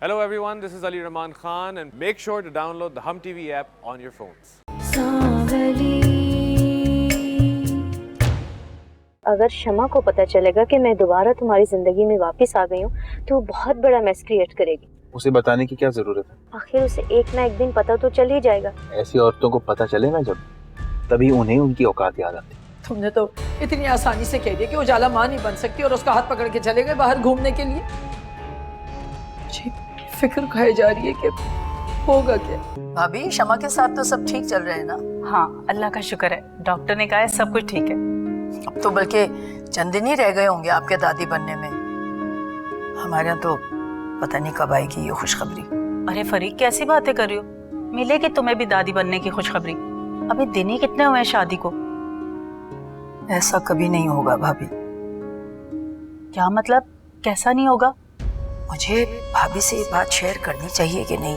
Hello everyone, this is Ali Rahman Khan and make sure to download the Hum TV app on your phones. अगर शमा को पता चलेगा कि मैं दोबारा तुम्हारी जिंदगी में वापस आ गई हूँ तो वो बहुत बड़ा मैस क्रिएट करेगी। उसे बताने की क्या जरूरत है? आखिर उसे एक ना एक दिन पता तो चल ही जाएगा। ऐसी औरतों को पता चले ना जब, तभी उन्हें उनकी औकात याद आती। तुमने तो इतनी आसानी से कह दिया कि उजाला मां नहीं बन सकती और उसका हाथ पकड़ के चले गए बाहर घूमने के लिए। मुझे फिक्र खाई जा रही है कि होगा क्या। भाभी, शमा के साथ तो सब ठीक चल रहे हैं ना? हाँ, अल्लाह का शुक्र है, डॉक्टर ने कहा है सब कुछ ठीक है। अब तो बल्कि चंद दिन ही रह गए होंगे आपके दादी बनने में। हमारे यहाँ तो पता नहीं कब आएगी ये खुशखबरी। अरे फरीक, कैसी बातें कर रही हो? मिलेगी तुम्हें भी दादी बनने की खुशखबरी। अभी दिन ही कितने हुए हैं शादी को। ऐसा कभी नहीं होगा भाभी। क्या मतलब? कैसा नहीं होगा? मुझे भाभी से ये बात शेयर करनी चाहिए कि नहीं?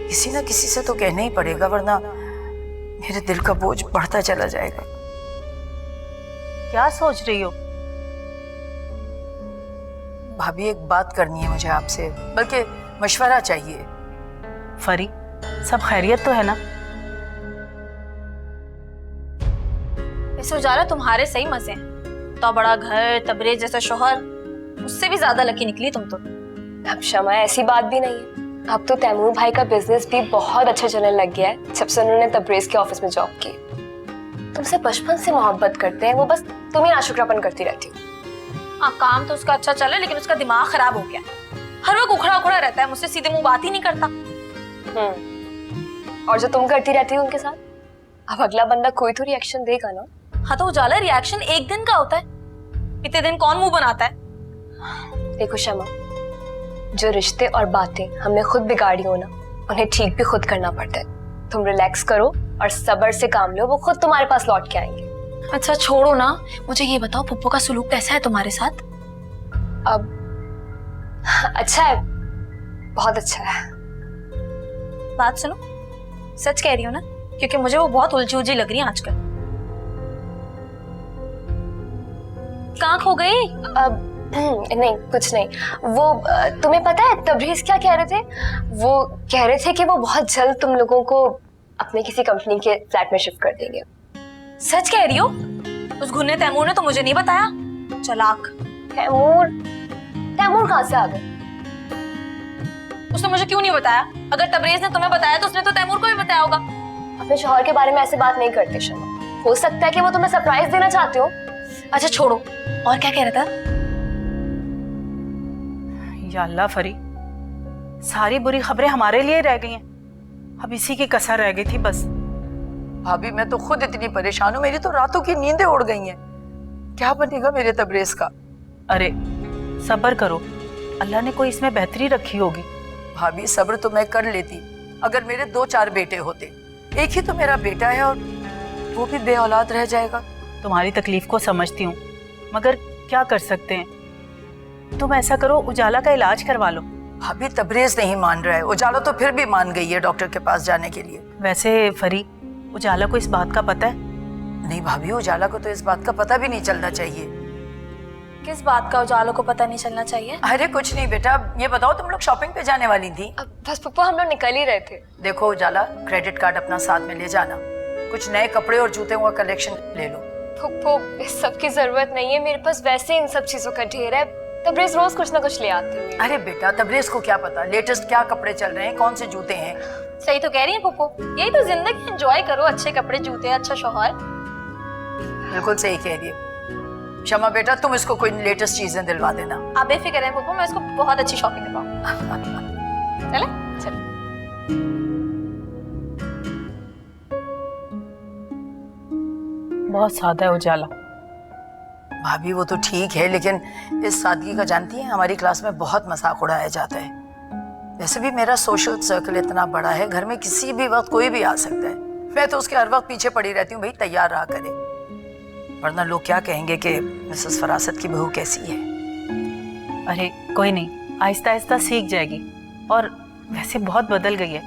किसी ना किसी से तो कहना ही पड़ेगा, वरना मेरे दिल का बोझ बढ़ता चला जाएगा। क्या सोच रही हो? भाभी, एक बात करनी है मुझे आपसे, बल्कि मशवरा चाहिए। फरी, सब खैरियत तो है ना? वैसे उजाला, तुम्हारे सही मजे हैं। तो बड़ा घर, तबरेज जैसा शौहर, उससे भी ज्यादा लकी निकली तुम तो। अब शमा, ऐसी बात भी नहीं है। अब तो तैमूर भाई का बिजनेस भी बहुत अच्छा चलने लग गया है जब से उन्होंने तबरेज के ऑफिस में जॉब की। तुमसे बचपन से मोहब्बत करते हैं वो, बस तुम ही नाशुक्रापन करती रहती हो। हाँ, काम तो उसका अच्छा चले, लेकिन उसका दिमाग खराब हो गया। हर वक्त उखड़ा उखड़ा रहता है, मुझसे सीधे मुंह बात ही नहीं करता। और जो तुम करती रहती हो उनके साथ, अब अगला बंदा कोई तो रिएक्शन देगा ना। हाँ तो उजाला, रिएक्शन एक दिन का होता है, इतने दिन कौन मुंह बनाता है? देखो शमा, जो रिश्ते और बातें हमने खुद बिगाड़ी हो ना, उन्हें ठीक भी खुद करना पड़ता है। तुम रिलैक्स करो और सब्र से काम लो, वो खुद तुम्हारे पास लौट के आएंगे। अच्छा छोड़ो ना, मुझे ये बताओ, पप्पू का सुलूक कैसा है तुम्हारे साथ? अब अच्छा है, बहुत अच्छा है। बात सुनो, सच कह रही हो ना? क्योंकि मुझे वो बहुत उलझी उलझी लग रही है आजकल। कहाँ खो गई? अब नहीं, कुछ नहीं। वो तुम्हें पता है तबरेज क्या कह रहे थे? वो कह रहे थे कि वो बहुत जल्द तुम लोगों को अपने किसी कंपनी के फ्लैट में शिफ्ट कर देंगे। सच कह रही हो? उस घुन्ने तैमूर ने तो मुझे नहीं बताया। चालाक। तैमूर कहाँ से आ गए? उसने मुझे क्यों नहीं बताया? अगर तबरेज ने तुम्हें बताया तो उसने तो तैमूर को भी बताया होगा। अपने शौहर के बारे में ऐसे बात नहीं करते शर्मा। हो सकता है कि वो तुम्हें सरप्राइज देना चाहते हो। अच्छा छोड़ो, और क्या कह रहा था? या अल्लाह फरी, सारी बुरी खबरें हमारे लिए रह गई हैं। अब इसी की कसर रह गई थी बस। भाभी, मैं तो खुद इतनी परेशान हूँ, मेरी तो रातों की नींदें उड़ गई हैं। क्या बनेगा मेरे तबरेज का? अरे सब्र करो, अल्लाह ने कोई इसमें बेहतरी रखी होगी। भाभी, सब्र तो मैं कर लेती अगर मेरे 2-4 बेटे होते। एक ही तो मेरा बेटा है और वो भी बेऔलाद रह जाएगा। तुम्हारी तकलीफ को समझती हूँ, मगर क्या कर सकते हैं। तुम ऐसा करो, उजाला का इलाज करवा लो। भाभी, तबरेज नहीं मान रहा है। उजाला तो फिर भी मान गई है डॉक्टर के पास जाने के लिए। वैसे फरी, उजाला को इस बात का पता है? नहीं भाभी, उजाला को तो इस बात का पता भी नहीं चलना चाहिए। किस बात का उजाला को पता नहीं चलना चाहिए? अरे कुछ नहीं बेटा, ये बताओ तुम लोग शॉपिंग पे जाने वाली थी? बस पप्पा, हम लोग निकल ही रहे थे। देखो उजाला, क्रेडिट कार्ड अपना साथ में ले जाना। कुछ नए कपड़े और जूते का कलेक्शन ले लो। पप्पो, इस सब की जरूरत नहीं है, मेरे पास वैसे इन सब चीजों का ढेर है। तबरेज रोज कुछ ना कुछ ले आते हैं। अरे बेटा, तबरेज को क्या पता लेटेस्ट क्या कपड़े चल रहे हैं, कौन से जूते हैं। सही तो कह रही है पप्पू, यही तो जिंदगी, एंजॉय करो। अच्छे कपड़े, जूते, अच्छा शौहर। बिल्कुल सही कह रही है शमा बेटा, तुम इसको कोई लेटेस्ट चीजें दिलवा देना। आप बेफिक्र हैं पप्पू, मैं इसको बहुत अच्छी शॉपिंग करवाऊंगी। चले चल। बहुत सादा है उजाला। भाभी, वो तो ठीक है, लेकिन इस सादगी का जानती है, हमारी क्लास में बहुत मजाक उड़ाया जाता है। वैसे भी मेरा सोशल सर्कल इतना बड़ा है, घर में किसी भी वक्त कोई भी आ सकता है। मैं तो उसके हर वक्त पीछे पड़ी रहती हूँ, भाई तैयार रहा करे, वरना लोग क्या कहेंगे कि मिसेस फरासत की बहू कैसी है। अरे कोई नहीं, आहिस्ता आहिस्ता सीख जाएगी। और वैसे बहुत बदल गई है,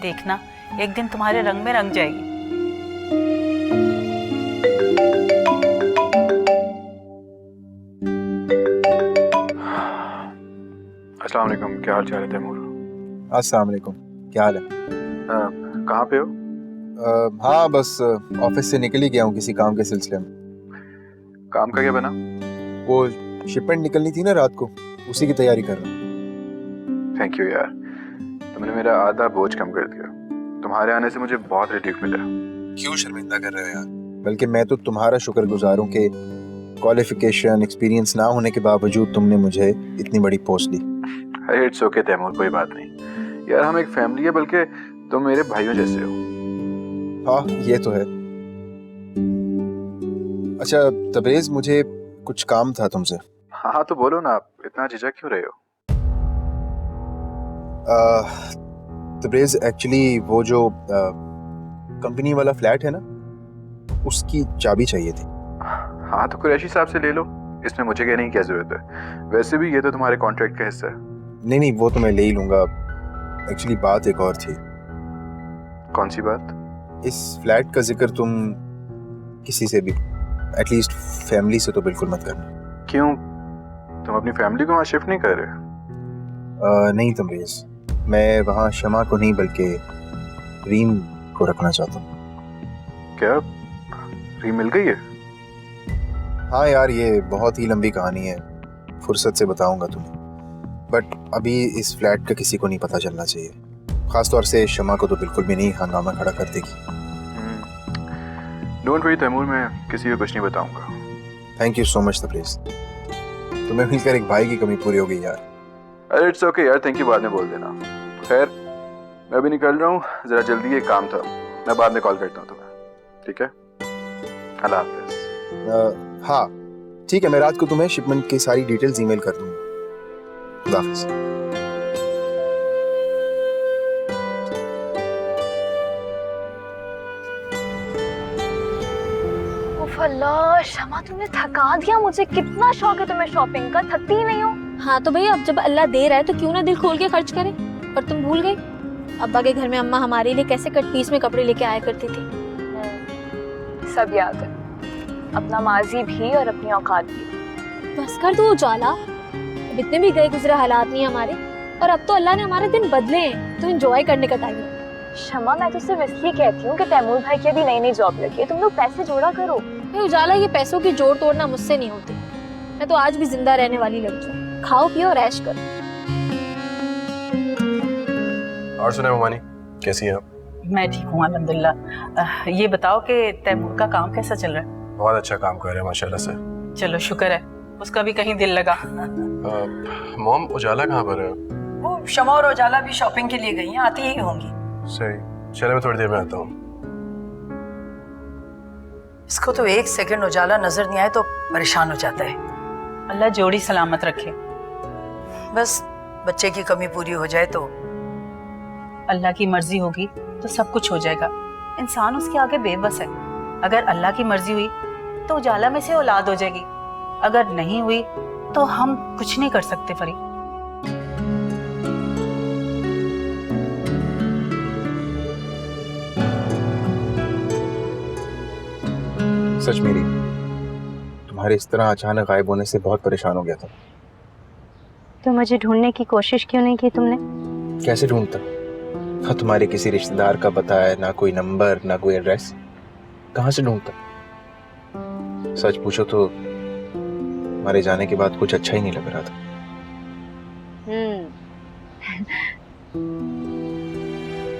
देखना एक दिन तुम्हारे रंग में रंग जाएगी। अस्सलाम वालेकुम। वालेकुम, क्या हाल चाल है तैमूर? अस्सलाम वालेकुम, क्या हाल है? कहाँ पे हो? हाँ बस ऑफिस से निकल ही गया हूँ किसी काम के सिलसिले में। काम का क्या बना? वो शिपमेंट निकलनी थी ना रात को, उसी की तैयारी कर रहा हूँ। थैंक यू यार, तुमने मेरा आधा बोझ कम कर दिया। तुम्हारे आने से मुझे बहुत रिलीफ मिला। क्यों शर्मिंदा कर रहे हो यार? बल्कि मैं तो तुम्हारा शुक्रगुजार हूँ कि क्वालिफिकेशन एक्सपीरियंस ना होने के बावजूद तुमने मुझे इतनी बड़ी पोस्ट दी। अरे इट्स ओके तैमूर, कोई बात नहीं यार, हम एक फैमिली है, बल्कि तुम मेरे भाइयों जैसे हो। हाँ ये तो है। अच्छा तबरेज, मुझे कुछ काम था तुमसे। हाँ तो बोलो ना, आप इतना झिझक क्यों रहे हो? तबरेज एक्चुअली वो जो कंपनी वाला फ्लैट है ना, उसकी चाबी चाहिए थी। हाँ तो कुरैशी साहब से ले लो, इसमें मुझे कहने की क्या जरूरत है? वैसे भी ये तो तुम्हारे कॉन्ट्रैक्ट का हिस्सा है। नहीं वो तो मैं ले ही लूंगा। एक्चुअली बात एक और थी। कौन सी बात? इस फ्लैट का जिक्र तुम किसी से भी, एटलीस्ट फैमिली से तो बिल्कुल मत करना। क्यों, तुम अपनी फैमिली को वहाँ शिफ्ट नहीं कर रहे? नहीं तमरेज, मैं वहाँ शमा को नहीं बल्कि रीम को रखना चाहता हूँ। क्या रीम मिल गई है? हाँ यार, ये बहुत ही लंबी कहानी है, फुर्सत से बताऊंगा तुम्हें। बट अभी इस फ्लैट का किसी को नहीं पता चलना चाहिए, खासतौर से शमा को तो बिल्कुल भी नहीं, हंगामा खड़ा कर देगी। डोंट वरी तैमूर, मैं किसी को कुछ नहीं बताऊंगा। Thank you so much Tabrez, तुम्हें मिलकर एक भाई की कमी पूरी हो गई यार। अरे इट्स ओके यार, थैंक यू बाद में बोल देना। खैर मैं अभी निकल रहा हूँ, जरा जल्दी एक काम था, मैं बाद में कॉल करता हूँ तुम्हें, ठीक है? अल्लाह हाफिज़। हाँ ठीक है, मैं रात को तुम्हें शिपमेंट की सारी डिटेल्स ईमेल कर दूंगा। खुदा हाफिज़। अल्लाह शमा, तुमने थका दिया मुझे। कितना शौक है तुम्हें शॉपिंग का, थकती ही नहीं हो। हाँ तो भैया, अब जब अल्लाह दे रहा है तो क्यों ना दिल खोल के खर्च करे। और तुम भूल गई अब्बा के घर में अम्मा हमारे लिए कैसे कट पीस में कपड़े लेके आया करती थी। सब याद है, अपना माजी भी और अपनी औकात भी। बस कर दो उजाला, अब इतने भी गए गुजरे हालात नहीं हमारे, और अब तो अल्लाह ने हमारे दिन बदले हैं, तो एंजॉय करने का टाइम है। शमा मैं तो सिर्फ इसलिए कहती हूँ कि तैमूर भाई की अभी नई नई जॉब लगी है, तुम लोग पैसे जोड़ा करो। उजाला, ये पैसों की जोड़ तोड़ना मुझसे नहीं होती। मैं तो आज भी जिंदा रहने वाली लड़की हूँ, खाओ पियो और ऐश करो। और सुना ममानी, कैसी हैं आप? मैं ठीक हूँ अल्हम्दुलिल्लाह। ये बताओ कि तैमूर का काम कैसा चल रहा है? बहुत अच्छा काम कर रहे हैं माशाल्लाह से। चलो शुक्र है, उसका भी कहीं दिल लगा। मॉम उजाला कहाँ पर है? वो शमा और उजाला भी शॉपिंग के लिए गई हैं, आती ही होंगी। सही, चलो मैं थोड़ी देर में आता हूँ। इसको तो एक सेकंड उजाला नजर नहीं आए तो परेशान हो जाता है। अल्लाह जोड़ी सलामत रखे। बस बच्चे की कमी पूरी हो जाए तो अल्लाह की मर्जी होगी तो सब कुछ हो जाएगा। इंसान उसके आगे बेबस है। अगर अल्लाह की मर्जी हुई तो उजाला में से औलाद हो जाएगी, अगर नहीं हुई तो हम कुछ नहीं कर सकते फरी। सच मेरी, तुम्हारे इस तरह अचानक गायब होने से बहुत परेशान हो गया था। तो मुझे ढूंढने की कोशिश क्यों नहीं की तुमने? कैसे ढूंढता? हाँ, तुम्हारे किसी रिश्तेदार का पता है ना, कोई नंबर ना कोई एड्रेस, कहाँ से ढूंढता? सच पूछो तो हमारे जाने के बाद कुछ अच्छा ही नहीं लग रहा था।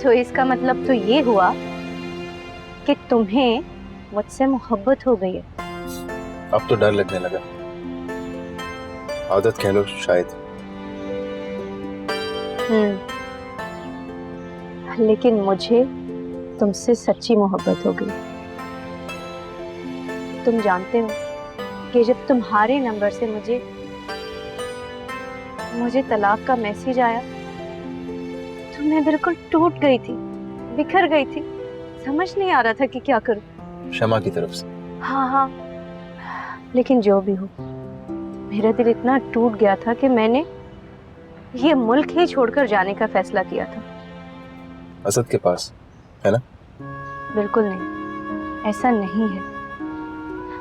तो इसका मतलब तो ये हुआ कि तुम्हें मुझसे मोहब्बत हो गई है। अब तो डर लगने लगा, आदत कह लो शायद। लेकिन मुझे तुमसे सच्ची मोहब्बत हो गई। तुम जानते हो कि जब तुम्हारे नंबर से मुझे तलाक का मैसेज आया तो मैं बिल्कुल टूट गई थी, बिखर गई थी, समझ नहीं आ रहा था कि क्या करूं। शमा की तरफ से? हाँ, लेकिन जो भी हो, मेरा दिल इतना टूट गया था कि मैंने ये मुल्क ही छोड़कर जाने का फैसला किया था। असद के पास है ना? बिल्कुल नहीं, ऐसा नहीं है।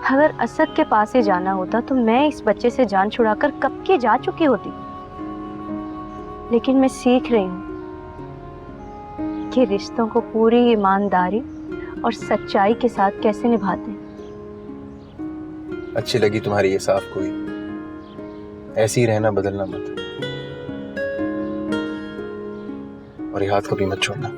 अगर असद के पास ही जाना होता तो मैं इस बच्चे से जान छुड़ाकर कब की जा चुकी होती। लेकिन मैं सीख रही हूँ कि रिश्तों को पूरी ईमानदारी और सच्चाई के साथ कैसे निभाते हैं। अच्छी लगी तुम्हारी ये साफ कोई, ऐसे ही रहना, बदलना मत, और ये हाथ कभी मत छोड़ना।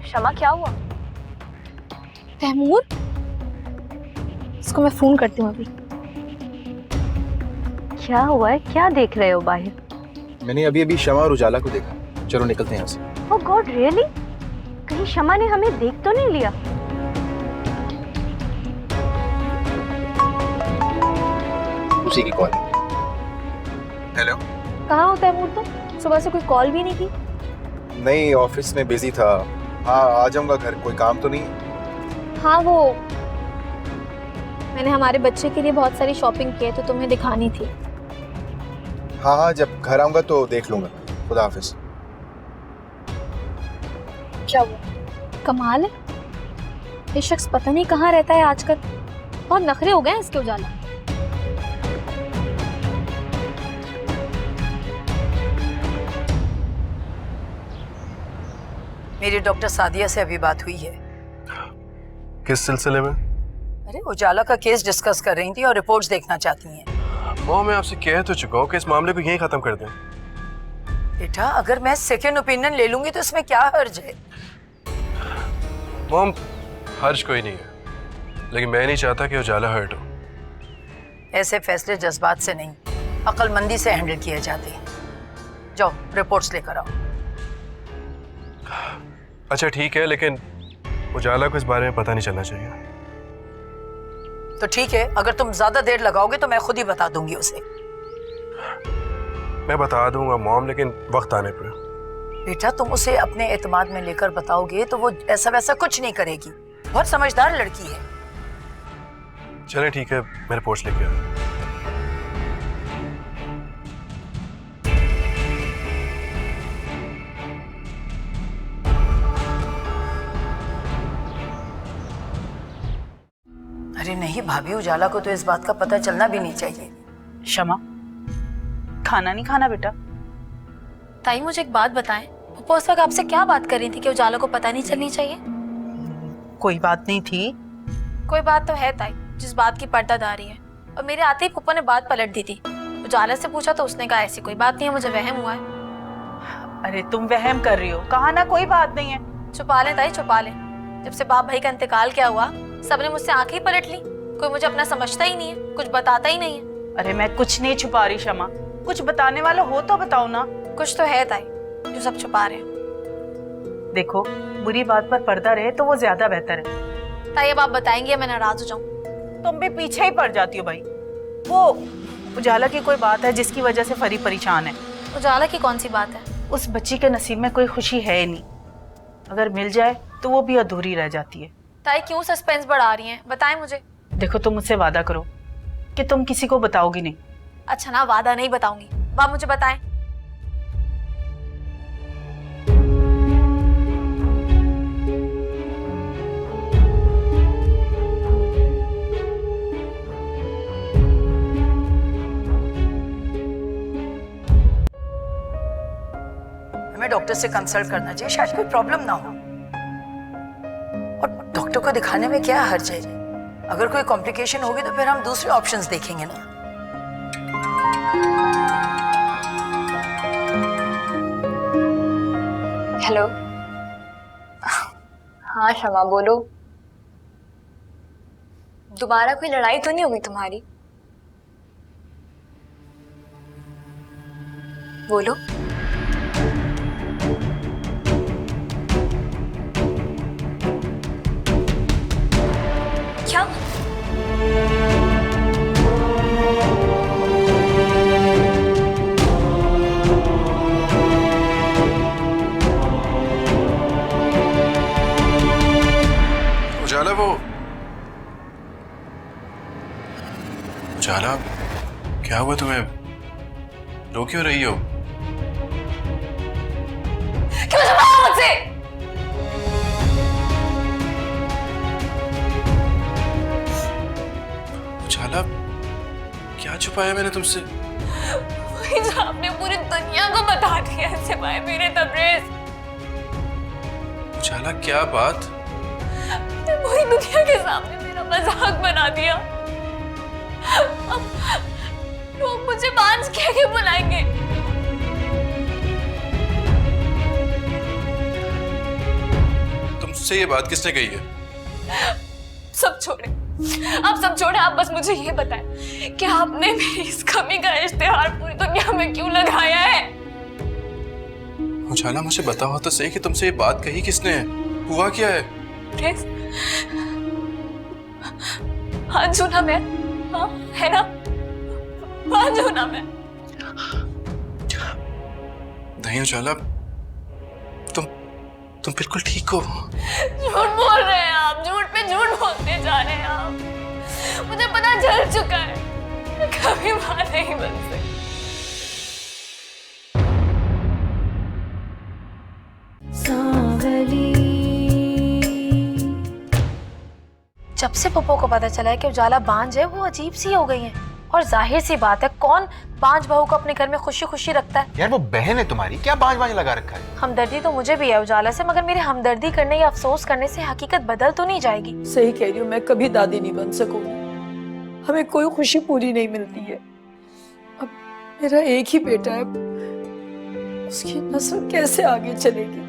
शमा क्या हुआ? तैमूर, इसको मैं फोन करती हूँ अभी। क्या हुआ है? क्या देख रहे हो बाहर? मैंने अभी अभी शमा और उजाला को देखा। चलो निकलते हैं यहाँ से। ओह गॉड, रियली? कहीं शमा ने हमें देख तो नहीं लिया? उसी की कॉल। हेलो। कहाँ हो तैमूर? तो सुबह से कोई कॉल भी नहीं की। नहीं, ऑफिस में बिजी था। हाँ, आ जाऊंगा घर। कोई काम तो नहीं? हाँ, वो मैंने हमारे बच्चे के लिए बहुत सारी शॉपिंग की है तो तुम्हें दिखानी थी। हाँ हाँ, जब घर आऊंगा तो देख लूंगा। खुदा हाफिज। क्या हुआ? कमाल है, ये शख्स पता नहीं कहाँ रहता है आजकल। बहुत नखरे हो गए हैं इसके उजाला। मेरी डॉक्टर सादिया से अभी बात हुई है। किस सिलसिले में? अरे उजाला का केस डिस्कस कर रही थी और रिपोर्ट्स देखना चाहती हैं। मॉम, मैं आपसे कह तो चुका हूँ कि इस मामले को यहीं खत्म कर दें। बेटा, अगर मैं सेकंड ओपिनियन ले लूंगी तो इसमें क्या हर्ज है? मॉम, हर्ज कोई नहीं है, लेकिन मैं नहीं चाहता कि उजाला हर्ट हो। ऐसे फैसले जज्बात से नहीं, अक्लमंदी से हैंडल किए जाते हैं। जाओ रिपोर्ट्स लेकर आओ। अच्छा ठीक है, लेकिन उजाला को इस बारे में पता नहीं चलना चाहिए। तो ठीक है, अगर तुम ज्यादा देर लगाओगे तो मैं खुद ही बता दूंगी उसे। मैं बता दूंगा मॉम, लेकिन वक्त आने पर। बेटा, तुम उसे अपने एतमाद में लेकर बताओगे तो वो ऐसा वैसा कुछ नहीं करेगी। बहुत समझदार लड़की है। चले ठीक है, मैं रिपोर्ट्स लेके आता हूं। अरे नहीं भाभी, उजाला को तो इस बात का पता चलना भी नहीं चाहिए। शमा, खाना नहीं खाना बेटा? ताई मुझे एक बात बताएं, पप्पा उस वक्त आपसे क्या बात कर रही थी कि उजाला को पता नहीं चलनी चाहिए? कोई बात नहीं थी। कोई बात तो है ताई, जिस बात की पर्दादारी है। और मेरे आते ही पप्पा ने बात पलट दी थी। उजाला से पूछा तो उसने कहा ऐसी कोई बात नहीं है, मुझे वहम हुआ है। अरे तुम वहम कर रही हो, कहा ना कोई बात नहीं है। छुपा लें ताई, छुपा लें। जब से बाप भाई का इंतकाल क्या हुआ, सबने मुझसे आंखें ही पलट ली। कोई मुझे अपना समझता ही नहीं है, कुछ बताता ही नहीं है। अरे मैं कुछ नहीं छुपा रही शमा, कुछ बताने वाला हो तो बताओ ना। कुछ तो है ताई जो सब छुपा रहे हैं। देखो, बुरी बात पर पर्दा रहे तो वो ज्यादा बेहतर है। ताई अब आप बताएंगे मैं नाराज हो जाऊं? तुम भी पीछे ही पड़ जाती हो भाई। वो उजाला की कोई बात है जिसकी वजह से फरी परेशान है। उजाला की कौन सी बात है? उस बच्ची के नसीब में कोई खुशी है ही नहीं। अगर मिल जाए तो वो भी अधूरी रह जाती है। ताई क्यों सस्पेंस बढ़ा रही हैं? बताएं मुझे। देखो, तुम मुझसे वादा करो कि तुम किसी को बताओगी नहीं। अच्छा ना, वादा नहीं बताऊंगी। आप मुझे बताएं। हमें डॉक्टर से कंसल्ट करना चाहिए, शायद कोई प्रॉब्लम ना हो। और डॉक्टर को दिखाने में क्या हर्ज है? अगर कोई कॉम्प्लिकेशन होगी तो फिर हम दूसरे ऑप्शंस देखेंगे ना। हेलो। हाँ शमा, बोलो। दोबारा कोई लड़ाई तो नहीं होगी तुम्हारी? बोलो। क्या? उजाला, वो उजाला, क्या हुआ तुम्हें? रो क्यों रही हो? क्यों छुपाया मुझसे? छुपाया मैंने तुमसे? वही जो आपने पूरी दुनिया को बता दिया सिवाय मेरे तबरेज। उजाला क्या बात? पूरी दुनिया के सामने मेरा मजाक बना दिया। अब लोग मुझे बांझ कह के बुलाएंगे। तुमसे ये बात किसने कही है? सब छोड़े, आप सब छोड़े। आप बस मुझे ये बताएं कि आपने मेरी इस कमी का इश्तिहार पूरी दुनिया में क्यों लगाया है? उजाला मुझे बताओ तो सही कि तुमसे ये बात कही किसने है? हुआ क्या है? हाँ झूना मैं, हाँ है ना, हाँ झूना मैं। नहीं उजाला, तुम बिल्कुल ठीक हो। झूठ बोल रहे हैं आप, झूठ पे झूठ बोलते जा रहे हैं आप। मुझे पता चल चुका है, मैं कभी मां नहीं बन सकती। जब से पप्पू को पता चला है कि उजाला बांझ है, वो अजीब सी हो गई है। और जाहिर सी बात है, कौन बांझ बहू को अपने घर में खुशी खुशी रखता है? यार वो बहन है तुम्हारी, क्या बांझ बांझ लगा रखा है? हमदर्दी तो मुझे भी है उजाला से, मगर मेरे हमदर्दी करने या अफसोस करने से हकीकत बदल तो नहीं जाएगी। सही कह रही हूँ, मैं कभी दादी नहीं बन सकूंगी। हमें कोई खुशी पूरी नहीं मिलती है। अब मेरा एक ही बेटा है, उसकी नस्ल कैसे आगे चलेगी?